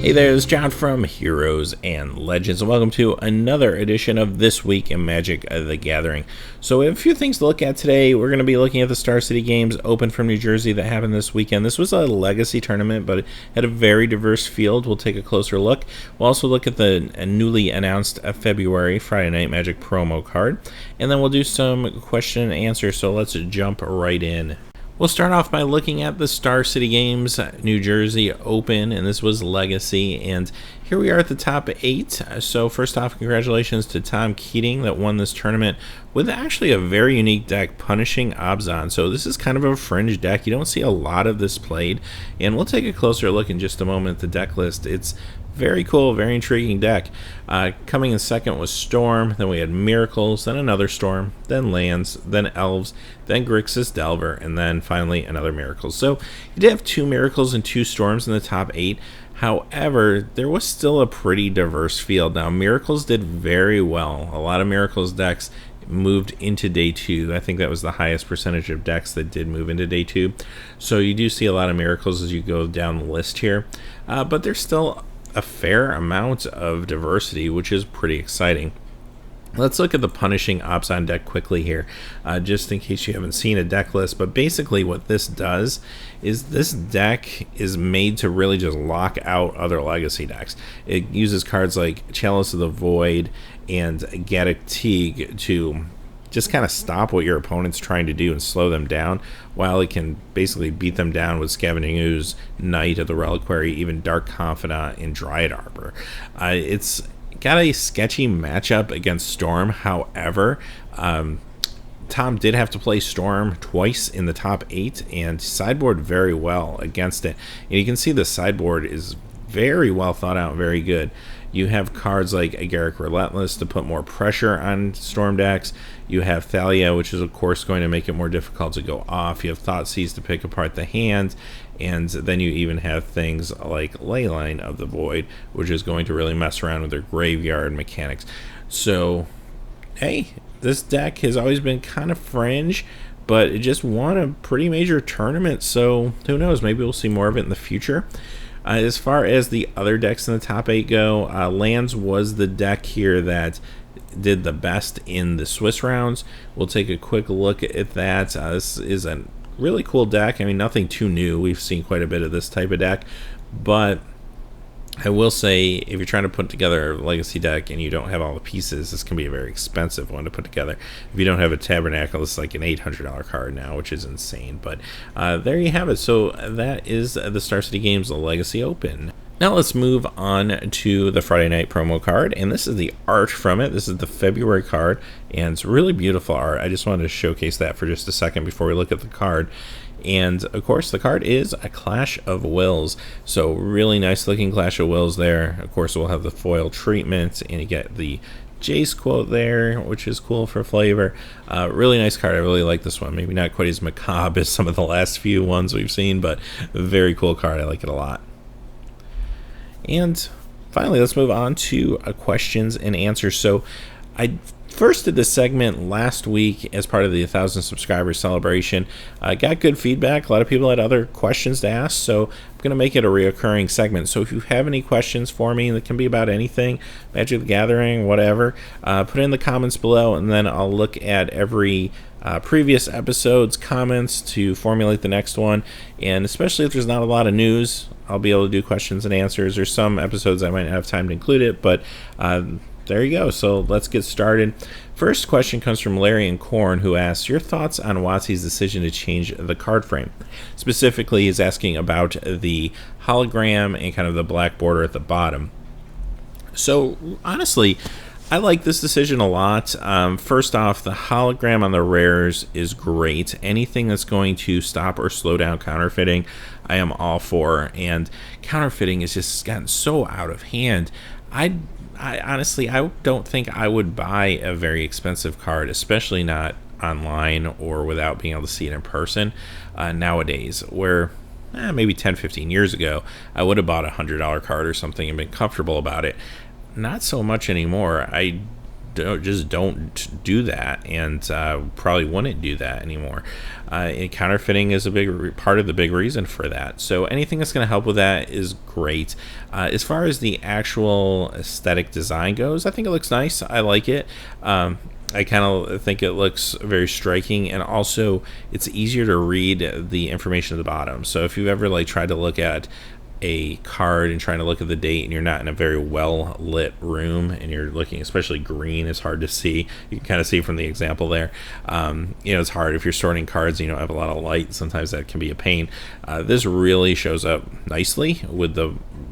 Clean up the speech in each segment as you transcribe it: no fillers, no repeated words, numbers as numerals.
Hey there, it's John from Heroes and Legends, and welcome to another edition of This Week in Magic the Gathering. So we have a few things to look at today. We're going to be looking at the Star City Games Open from New Jersey that happened this weekend. This was a legacy tournament, but it had a very diverse field. We'll take a closer look. We'll also look at the newly announced February Friday Night Magic Promo Card, and then we'll do some question and answer, so let's jump right in. We'll start off by looking at the Star City Games New Jersey Open, and this was Legacy, and here we are at the top 8. So first off, congratulations to Tom Keating that won this tournament with actually a very unique deck, Punishing Abzan. So this is kind of a fringe deck. You don't see a lot of this played, and we'll take a closer look in just a moment at the deck list. It's very cool, very intriguing deck. Coming in second was Storm, then we had Miracles, then another Storm, then Lands, then Elves, then Grixis Delver, and then finally another Miracles. So you did have 2 Miracles and 2 Storms in the top 8. However, there was still a pretty diverse field. Now, Miracles did very well. A lot of Miracles decks moved into day 2. I think that was the highest percentage of decks that did move into day 2. So you do see a lot of Miracles as you go down the list here. But there's still a fair amount of diversity, which is pretty exciting. Let's look at the Punishing Abzan deck quickly here, just in case you haven't seen a deck list. But basically what this does is this deck is made to really just lock out other legacy decks. It uses cards like Chalice of the Void and Gaddock Teague to just kind of stop what your opponent's trying to do and slow them down, while it can basically beat them down with Scavenging Ooze, Knight of the Reliquary, even Dark Confidant, and Dryad Arbor. It's got a sketchy matchup against Storm. However, Tom did have to play Storm twice in the top 8 and sideboard very well against it. And you can see the sideboard is very well thought out, very good. You have cards like Agaric Relentless to put more pressure on Storm decks. You have Thalia, which is of course going to make it more difficult to go off. You have Thoughtseize to pick apart the hand. And then you even have things like Leyline of the Void, which is going to really mess around with their graveyard mechanics. So, hey, this deck has always been kind of fringe, but it just won a pretty major tournament. So who knows, maybe we'll see more of it in the future. As far as the other decks in the top 8 go, Lands was the deck here that did the best in the Swiss rounds. We'll take a quick look at that. This is a really cool deck. I mean, nothing too new. We've seen quite a bit of this type of deck, but I will say, if you're trying to put together a legacy deck and you don't have all the pieces, this can be a very expensive one to put together. If you don't have a Tabernacle, it's like an $800 card now, which is insane. But there you have it. So that is the Star City Games Legacy Open. Now let's move on to the Friday Night Promo Card, and this is the art from it. This is the February card, and it's really beautiful art. I just wanted to showcase that for just a second before we look at the card. And of course the card is a Clash of Wills, so really nice looking Clash of Wills there. Of course we'll have the foil treatment, and you get the Jace quote there, which is cool for flavor. Really nice card. I really like this one. Maybe not quite as macabre as some of the last few ones we've seen, but very cool card. I like it a lot. And finally, let's move on to questions and answers. So I first did this segment last week as part of the 1,000 subscribers celebration. I got good feedback. A lot of people had other questions to ask, so I'm going to make it a reoccurring segment. So if you have any questions for me, that can be about anything, Magic the Gathering, whatever, put it in the comments below, and then I'll look at every previous episode's comments to formulate the next one. And especially if there's not a lot of news, I'll be able to do questions and answers. There's some episodes I might not have time to include it, but there you go. So let's get started. First question comes from Larry and Korn, who asks your thoughts on WotC's decision to change the card frame. Specifically, he's asking about the hologram and kind of the black border at the bottom. So honestly, I like this decision a lot. First off, the hologram on the rares is great. Anything that's going to stop or slow down counterfeiting, I am all for. And counterfeiting has just gotten so out of hand. I honestly, I don't think I would buy a very expensive card, especially not online or without being able to see it in person nowadays, where maybe 10-15 years ago I would have bought a $100 card or something and been comfortable about it. Not so much anymore. I don't do that, and probably wouldn't do that anymore. And counterfeiting is a big part of the big reason for that. So anything that's going to help with that is great. As far as the actual aesthetic design goes, I think it looks nice. I like it. I kind of think it looks very striking, and also it's easier to read the information at the bottom. So if you've ever tried to look at a card and trying to look at the date, and you're not in a very well lit room, and you're looking, especially green, it's hard to see. You can kind of see from the example there. It's hard if you're sorting cards and you don't have a lot of light. Sometimes that can be a pain. This really shows up nicely with the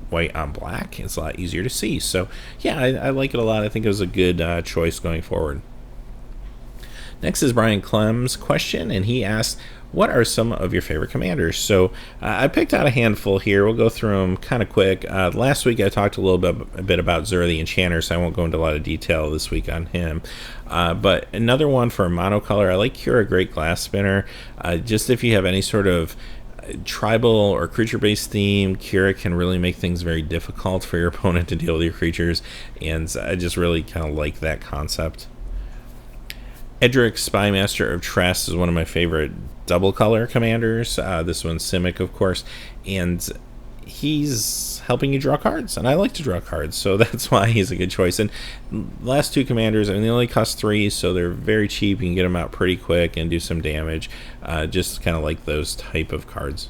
white on black. It's a lot easier to see. So yeah, I like it a lot. I think it was a good choice going forward. Next is Brian Clem's question, and he asks, what are some of your favorite commanders? So I picked out a handful here. We'll go through them kind of quick. Last week I talked a bit about Zur the Enchanter, so I won't go into a lot of detail this week on him. But another one for monocolor, I like Kira Great Glass Spinner. Just if you have any sort of tribal or creature-based theme, Kira can really make things very difficult for your opponent to deal with your creatures, and I just really kind of like that concept. Edric, Spymaster of Tress, is one of my favorite double color commanders. This one's Simic, of course, and he's helping you draw cards, and I like to draw cards, so that's why he's a good choice. And last two commanders, they only cost 3, so they're very cheap. You can get them out pretty quick and do some damage. Just kind of like those type of cards.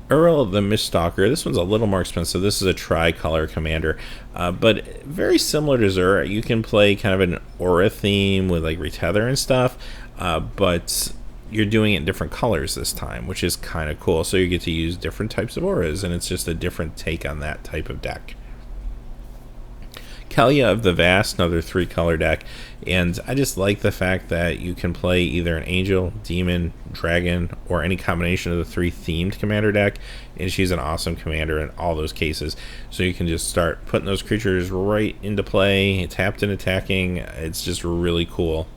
Earl the Miststalker, this one's a little more expensive. This is a tricolor commander, but very similar to Zur. You can play kind of an aura theme with Retether and stuff, but you're doing it in different colors this time, which is kind of cool. So you get to use different types of auras, and it's just a different take on that type of deck. Kalia of the Vast, another 3-color deck, and I just like the fact that you can play either an Angel, Demon, Dragon, or any combination of the 3 themed commander deck, and she's an awesome commander in all those cases. So you can just start putting those creatures right into play, tapped and attacking. It's just really cool.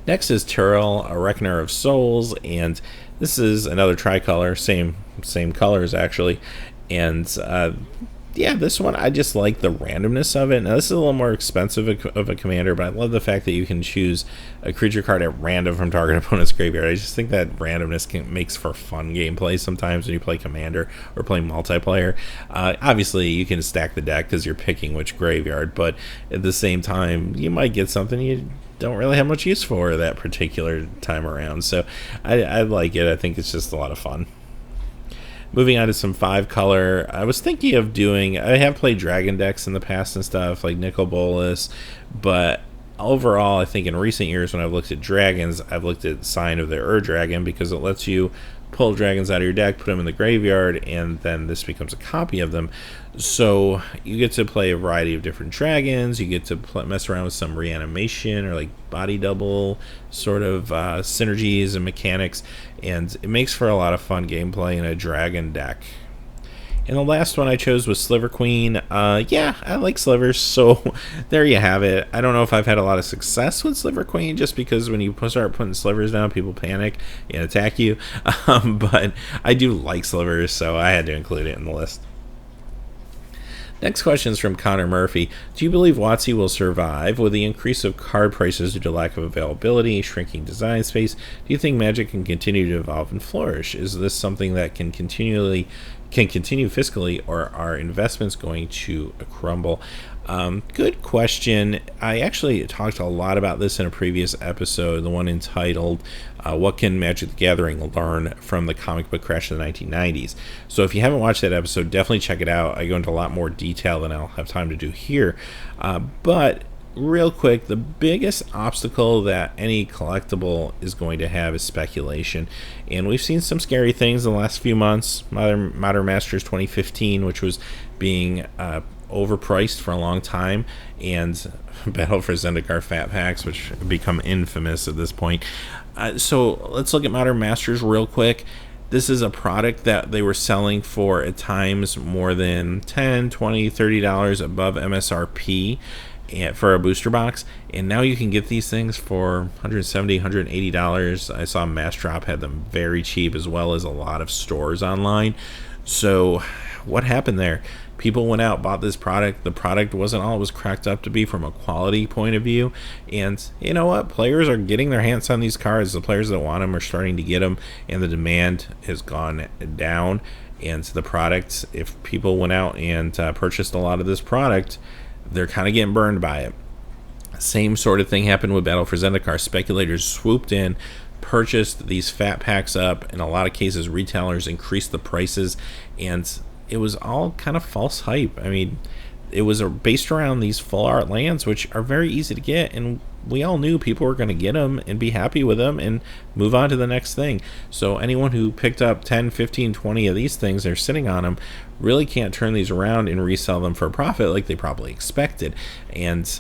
Next is Tyrell, a Reckoner of Souls, and this is another tricolor, same colors actually, and yeah, this one, I just like the randomness of it. Now, this is a little more expensive of a commander, but I love the fact that you can choose a creature card at random from target opponent's graveyard. I just think that randomness makes for fun gameplay sometimes when you play commander or play multiplayer. Obviously, you can stack the deck because you're picking which graveyard, but at the same time, you might get something you don't really have much use for that particular time around. So I like it. I think it's just a lot of fun. Moving on to some 5-color, I was thinking of I have played dragon decks in the past and stuff, like Nicol Bolas, but overall, I think in recent years when I've looked at dragons, I've looked at Sign of the Ur-Dragon because it lets you pull dragons out of your deck, put them in the graveyard, and then this becomes a copy of them. So you get to play a variety of different dragons, you get to mess around with some reanimation or body double sort of synergies and mechanics, and it makes for a lot of fun gameplay in a dragon deck. And the last one I chose was Sliver Queen. Yeah, I like slivers, so there you have it. I don't know if I've had a lot of success with Sliver Queen, just because when you start putting slivers down, people panic and attack you. But I do like slivers, so I had to include it in the list. Next question is from Connor Murphy. Do you believe WotC will survive with the increase of card prices due to lack of availability, shrinking design space? Do you think Magic can continue to evolve and flourish? Is this something that can continue fiscally, or are investments going to crumble? Good question. I actually talked a lot about this in a previous episode, the one entitled What Can Magic the Gathering Learn from the Comic Book Crash of the 1990s? So if you haven't watched that episode, definitely check it out. I go into a lot more detail than I'll have time to do here. But real quick, the biggest obstacle that any collectible is going to have is speculation. And we've seen some scary things in the last few months. Modern Masters 2015, which was being overpriced for a long time, and Battle for Zendikar Fat Packs, which have become infamous at this point. So let's look at Modern Masters real quick. This is a product that they were selling for at times more than $10, $20, $30 above MSRP. for a booster box, and now you can get these things for $170, $180. I saw Mass Drop had them very cheap, as well as a lot of stores online. So what happened there? People went out, bought this product. The product wasn't all it was cracked up to be from a quality point of view. And you know what? Players are getting their hands on these cards. The players that want them are starting to get them, and the demand has gone down. And the product, if people went out and purchased a lot of this product, they're kind of getting burned by it. Same sort of thing happened with Battle for Zendikar. Speculators swooped in, purchased these fat packs up. In a lot of cases, retailers increased the prices, and it was all kind of false hype. I mean, it was based around these full art lands, which are very easy to get, and we all knew people were going to get them and be happy with them and move on to the next thing. So anyone who picked up 10, 15, 20 of these things, they're sitting on them, really can't turn these around and resell them for a profit like they probably expected. And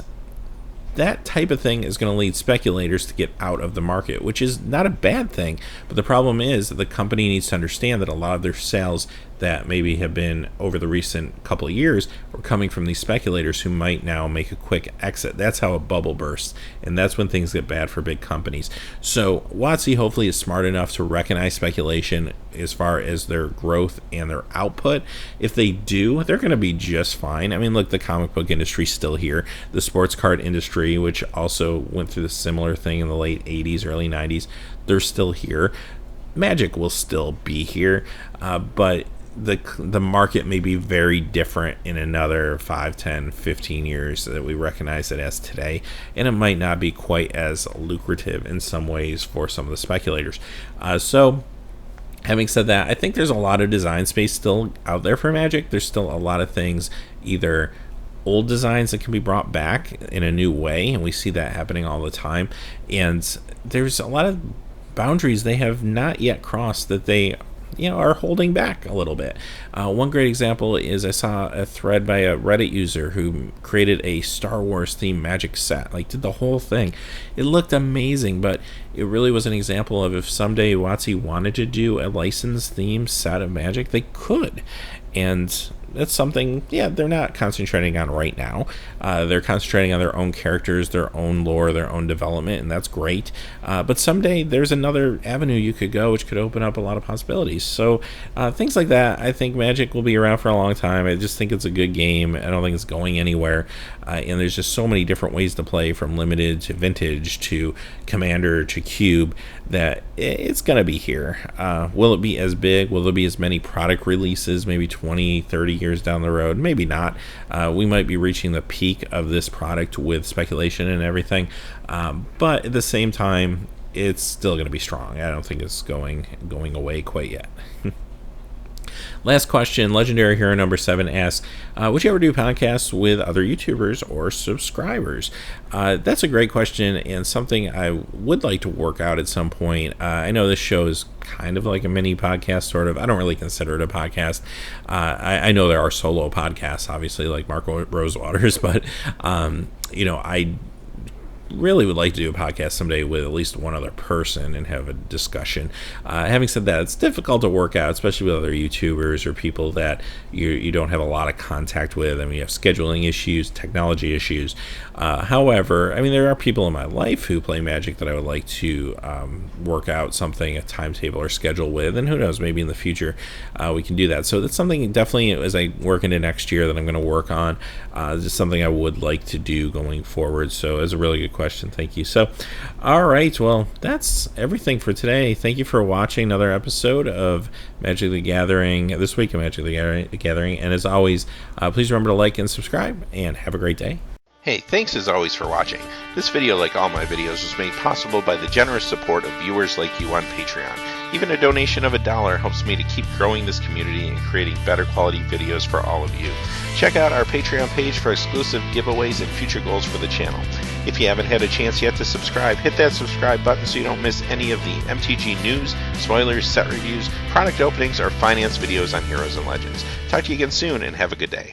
that type of thing is going to lead speculators to get out of the market, which is not a bad thing. But the problem is that the company needs to understand that a lot of their sales that maybe have been over the recent couple of years were coming from these speculators who might now make a quick exit. That's how a bubble bursts, and that's when things get bad for big companies. So WotC hopefully is smart enough to recognize speculation as far as their growth and their output. If they do, they're going to be just fine. I mean, look, the comic book industry's still here. The sports card industry, which also went through the similar thing in the late 80s, early 90s, they're still here. Magic will still be here, but the market may be very different in another 5, 10, 15 years that we recognize it as today, and it might not be quite as lucrative in some ways for some of the speculators. So having said that, I think there's a lot of design space still out there for Magic. There's still a lot of things, either old designs that can be brought back in a new way, and we see that happening all the time, and there's a lot of boundaries they have not yet crossed that they are holding back a little bit. One great example is I saw a thread by a Reddit user who created a Star Wars themed Magic set, did the whole thing. It looked amazing, but it really was an example of if someday WotC wanted to do a licensed themed set of Magic, they could. And that's something, they're not concentrating on right now. They're concentrating on their own characters, their own lore, their own development, and that's great. But someday there's another avenue you could go, which could open up a lot of possibilities. So things like that, I think Magic will be around for a long time. I just think it's a good game. I don't think it's going anywhere. And there's just so many different ways to play, from limited to vintage to commander to cube, that it's going to be here. Will it be as big? Will there be as many product releases, maybe 20, 30 years down the road? Maybe not. We might be reaching the peak of this product with speculation and everything. But at the same time, it's still going to be strong. I don't think it's going away quite yet. Last question, Legendary Hero number 7 asks, would you ever do podcasts with other YouTubers or subscribers? That's a great question, and something I would like to work out at some point. I know this show is kind of like a mini podcast, sort of. I don't really consider it a podcast. I know there are solo podcasts, obviously, like Mark Rosewater's, but I really would like to do a podcast someday with at least one other person and have a discussion. Having said that, it's difficult to work out, especially with other YouTubers or people that you don't have a lot of contact with. I mean, you have scheduling issues, technology issues. However, I mean, there are people in my life who play Magic that I would like to work out something, a timetable or schedule with, and who knows, maybe in the future we can do that. So that's something definitely as I work into next year that I'm going to work on. Just something I would like to do going forward. So it's a really good question. Thank you. So, all right. Well, that's everything for today. Thank you for watching another episode of Magic the Gathering, this week of Magic the Gathering. And as always, please remember to like and subscribe, and have a great day. Hey, thanks as always for watching. This video, like all my videos, was made possible by the generous support of viewers like you on Patreon. Even a donation of $1 helps me to keep growing this community and creating better quality videos for all of you. Check out our Patreon page for exclusive giveaways and future goals for the channel. If you haven't had a chance yet to subscribe, hit that subscribe button so you don't miss any of the MTG news, spoilers, set reviews, product openings, or finance videos on Heroes and Legends. Talk to you again soon, and have a good day.